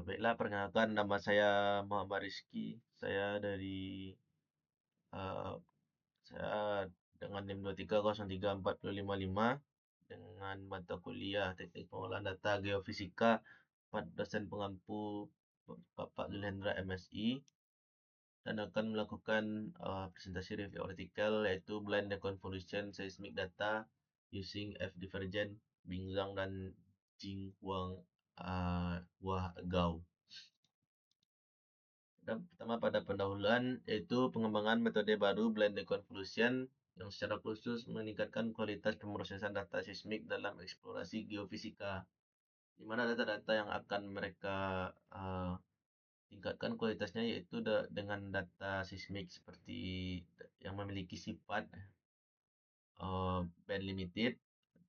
Baiklah, perkenalkan nama saya Muhammad Rizky. Saya dari eh, saya dengan NIM 2303455 dengan mata kuliah Teknik Pengolahan Data Geofisika, dosen pengampu Bapak Zulhendra MSI, dan akan melakukan presentasi review artikel yaitu Blind Deconvolution Seismic Data using F Divergent, Bing Zhang dan Jing Huang Hua Gao. Pertama pada pendahuluan yaitu pengembangan metode baru Blind Deconvolution yang secara khusus meningkatkan kualitas pemrosesan data seismik dalam eksplorasi geofisika, di mana data-data yang akan mereka tingkatkan kualitasnya yaitu dengan data seismik seperti yang memiliki sifat band limited,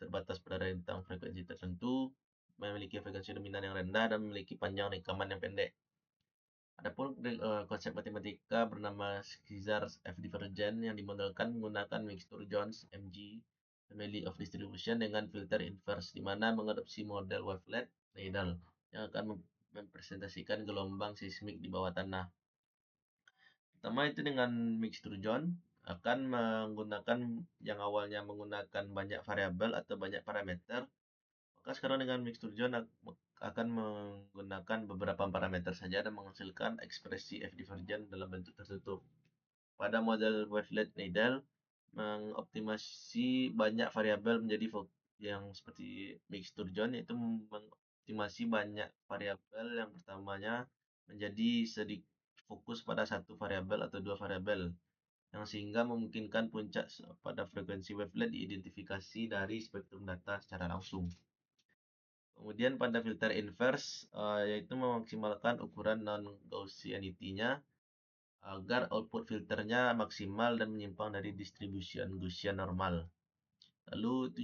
terbatas pada rentang frekuensi tertentu, memiliki frekuensi dominan yang rendah, dan memiliki panjang rekaman yang pendek. Adapun konsep matematika bernama Schizar F Divergent yang dimodelkan menggunakan mixture Jones MG Family of Distribution dengan filter inverse, di mana mengadopsi model wavelet Neidal yang akan mempresentasikan gelombang seismik di bawah tanah. Pertama itu dengan mixture Jones akan menggunakan yang awalnya menggunakan banyak variabel atau banyak parameter, maka sekarang dengan mixture Jones akan menggunakan beberapa parameter saja dan menghasilkan ekspresi F divergent dalam bentuk tertutup. Pada model wavelet Neidal mengoptimasi banyak variabel menjadi yang seperti mixture Jones, yaitu mengoptimasi banyak variabel yang pertamanya menjadi sedikit fokus pada satu variabel atau dua variabel, yang sehingga memungkinkan puncak pada frekuensi wavelet diidentifikasi dari spektrum data secara langsung. Kemudian pada filter inverse yaitu memaksimalkan ukuran non-Gaussianity-nya agar output filternya maksimal dan menyimpang dari distribution Gaussian normal. Lalu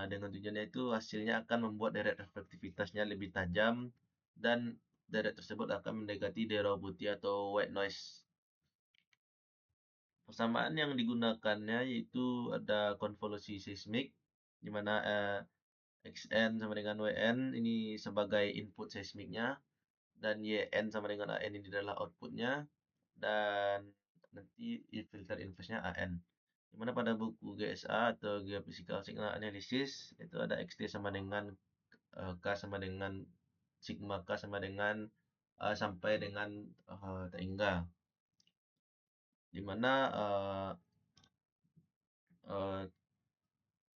dengan tujuannya itu hasilnya akan membuat deret reflektivitasnya lebih tajam dan deret tersebut akan mendekati derau putih atau white noise. Persamaan yang digunakannya yaitu ada konvolusi seismik, di mana Xn sama dengan Wn ini sebagai input seismiknya, dan Yn sama dengan An ini adalah outputnya, dan nanti filter inverse-nya An. Dimana pada buku GSA atau Geophysical Signal Analysis itu ada Xt sama dengan K sama dengan sigma K sama dengan sampai dengan tak hingga. Dimana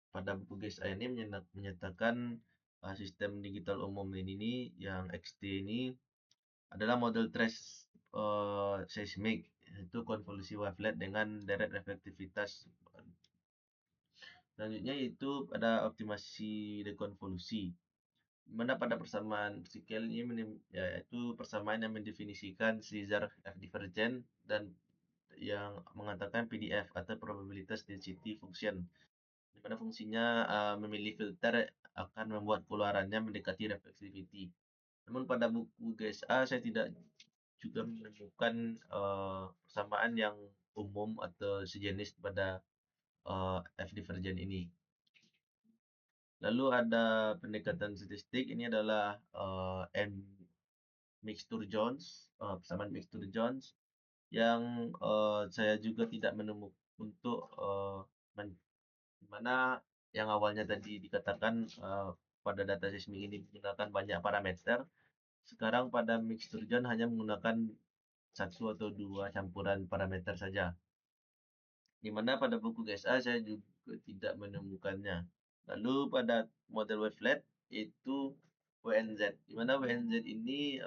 pada buku GSA ini menyatakan sistem digital umum ini yang XT ini adalah model trace seismik, yaitu konvolusi wavelet dengan deret reflektivitas. Selanjutnya yaitu pada optimasi dekonvolusi, di mana pada persamaan vertikal ini yaitu persamaan yang mendefinisikan Schizar F divergent dan yang mengatakan PDF atau probabilitas density function, di mana fungsinya memilih filter akan membuat keluarannya mendekati reflectivity. Namun pada buku GSA saya tidak juga menemukan persamaan yang umum atau sejenis pada F divergent ini. Lalu ada pendekatan statistik, ini adalah mixture Jones, persamaan mixture Jones yang saya juga tidak menemukan untuk mana yang awalnya tadi dikatakan pada data seismik ini menggunakan banyak parameter. Sekarang pada mixture Jones hanya menggunakan satu atau dua campuran parameter saja, di mana pada buku GSA saya juga tidak menemukannya. Lalu pada model wavelet itu WNZ, di mana WNZ ini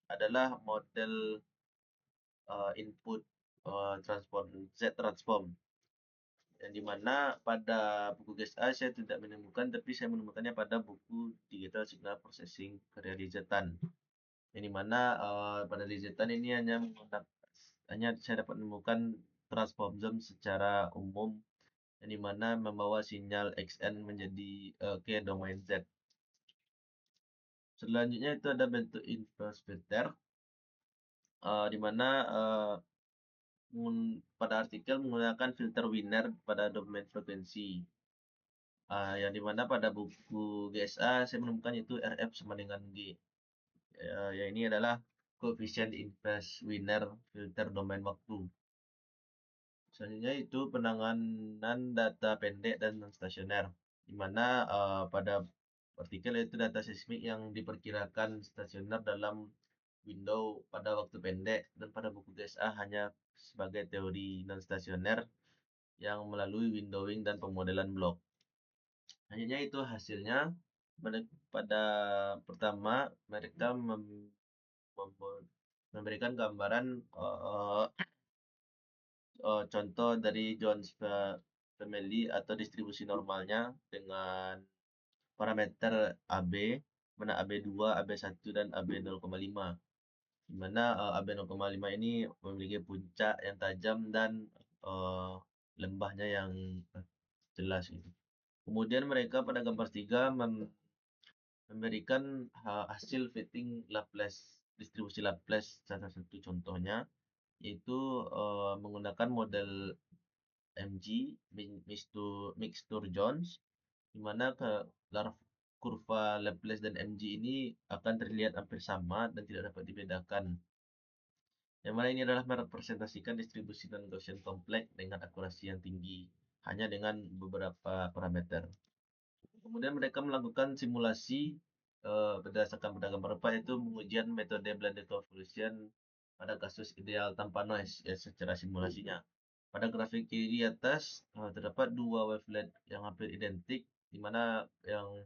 adalah model input transform Z transform, yang dimana pada buku GSA saya tidak menemukan, tapi saya menemukannya pada buku Digital Signal Processing karya Lizetan, yang dimana pada Lizetan ini hanya saya dapat menemukan transform zoom secara umum, yang dimana membawa sinyal XN menjadi ke domain Z. Selanjutnya itu ada bentuk inverse filter, di mana pada artikel menggunakan filter Wiener pada domain frekuensi, yang dimana pada buku GSA saya menemukan itu RF sama dengan G. yang ini adalah koefisien inverse Wiener filter domain waktu. Selanjutnya itu penanganan data pendek dan non-stasioner, di mana pada partikel yaitu data seismik yang diperkirakan stasioner dalam window pada waktu pendek, dan pada buku GSA hanya sebagai teori non-stasioner yang melalui windowing dan pemodelan blok. Selanjutnya itu hasilnya pada pertama mereka memberikan gambaran contoh dari Jones Family atau distribusi normalnya dengan parameter AB, mana AB2, AB1, dan AB 0,5. Di mana AB 0,5 ini memiliki puncak yang tajam dan uh, lembahnya yang jelas gitu. Kemudian mereka pada gambar 3 memberikan hasil fitting Laplace, distribusi Laplace salah satu contohnya, yaitu menggunakan model MG, mixture Jones, di mana kurva Laplace dan MG ini akan terlihat hampir sama dan tidak dapat dibedakan. Yang mana ini adalah merepresentasikan distribusi dan Gaussian kompleks dengan akurasi yang tinggi, hanya dengan beberapa parameter. Kemudian mereka melakukan simulasi berdasarkan pada gambar 4, yaitu pengujian metode blended convolution pada kasus ideal tanpa noise ya, secara simulasinya. Pada grafik kiri atas terdapat dua wavelet yang hampir identik, di mana yang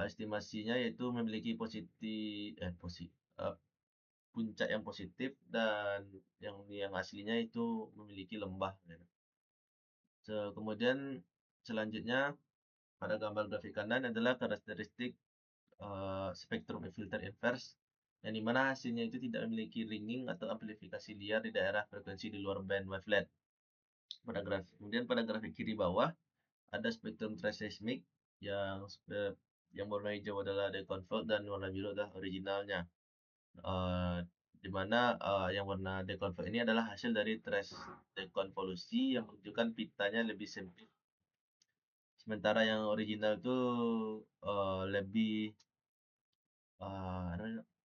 estimasinya yaitu memiliki puncak yang positif, dan yang aslinya itu memiliki lembah. Kemudian selanjutnya pada gambar grafik kanan adalah karakteristik spektrum filter inverse, yang dimana hasilnya itu tidak memiliki ringing atau amplifikasi liar di daerah frekuensi di luar band wavelet. Kemudian pada grafik kiri bawah ada spektrum trace seismik yang warna hijau adalah deconvolve dan warna biru adalah originalnya. Di mana yang warna deconvolve ini adalah hasil dari trace dekonvolusi yang menunjukkan pitanya lebih sempit. Sementara yang original itu lebih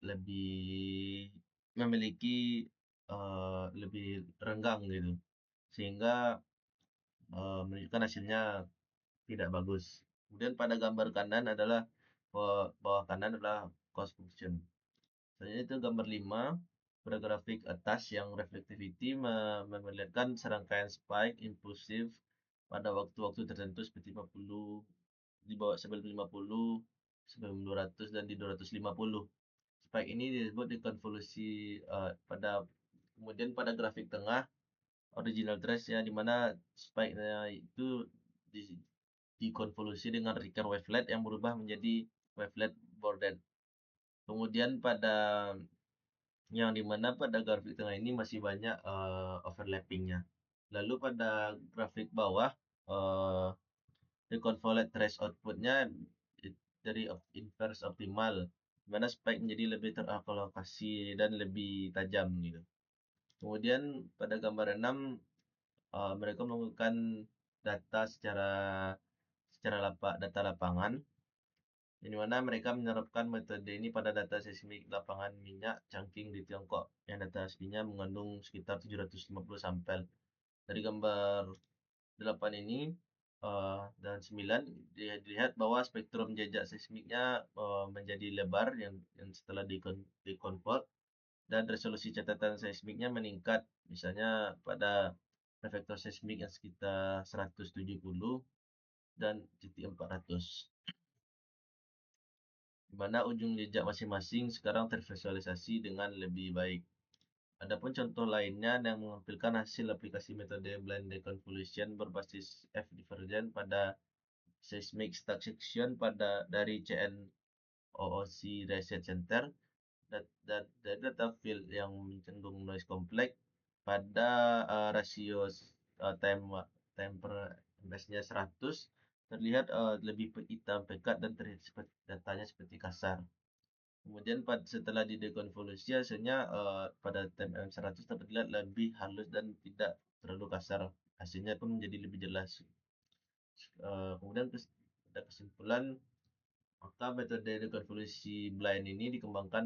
lebih memiliki lebih renggang gitu, sehingga menunjukkan hasilnya tidak bagus. Kemudian pada gambar kanan adalah bawah kanan adalah cost function. Selanjutnya itu gambar 5 pada grafik atas yang reflectivity memperlihatkan serangkaian spike impulsif pada waktu-waktu tertentu seperti 50, di bawah sebelum 50, sebelum 200, dan di 250. Spike ini disebut dekonvolusi kemudian pada grafik tengah original trace ya, di mana spike-nya itu di, dikonvolusi dengan recurrent wavelet yang berubah menjadi wavelet border. Kemudian pada yang dimana pada grafik tengah ini masih banyak overlappingnya. Lalu pada grafik bawah deconvolute trace outputnya dari inverse optimal, mana spike menjadi lebih teralokasi dan lebih tajam gitu. Kemudian pada gambar 6 mereka melakukan data data lapangan, di mana mereka menerapkan metode ini pada data seismik lapangan minyak Changqing di Tiongkok yang data aslinya mengandung sekitar 750 sampel. Dari gambar 8 ini dan 9 dilihat bahwa spektrum jejak seismiknya menjadi lebar yang setelah dikonvert, dan resolusi catatan seismiknya meningkat, misalnya pada efektor seismik yang sekitar 170 dan titik 400, di mana ujung jejak masing-masing sekarang tervisualisasi dengan lebih baik. Adapun contoh lainnya yang menampilkan hasil aplikasi metode blended convolution berbasis F divergent pada seismic stack section dari CNOOC Research Center, dan data field yang cenderung noise complex pada rasio time per MS-nya 100 terlihat lebih hitam pekat dan terlihat seperti datanya seperti kasar. Kemudian setelah didekonvolusi hasilnya pada time M100 terlihat lebih halus dan tidak terlalu kasar. Hasilnya pun menjadi lebih jelas. Kemudian ada kesimpulan Maka metode rekonvolusi blind ini dikembangkan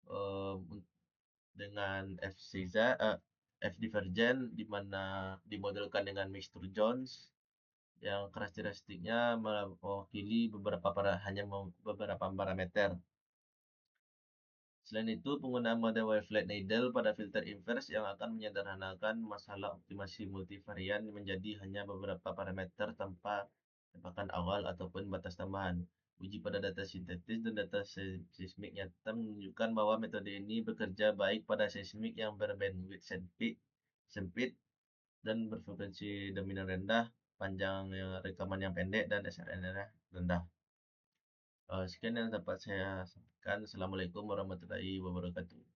eh, dengan F divergent di mana dimodelkan dengan mixture Jones yang karakteristiknya mewakili beberapa parameter. Selain itu, penggunaan model wavelet needle pada filter inverse yang akan menyederhanakan masalah optimasi multivarian menjadi hanya beberapa parameter tanpa tebakan awal ataupun batas tambahan. Uji pada data sintetis dan data seismik nyata menunjukkan bahwa metode ini bekerja baik pada seismik yang berbandwidth sempit dan berfrekuensi dominan rendah, panjang rekaman yang pendek, dan SRN rendah. Sekian yang dapat saya sampaikan. Assalamualaikum warahmatullahi wabarakatuh.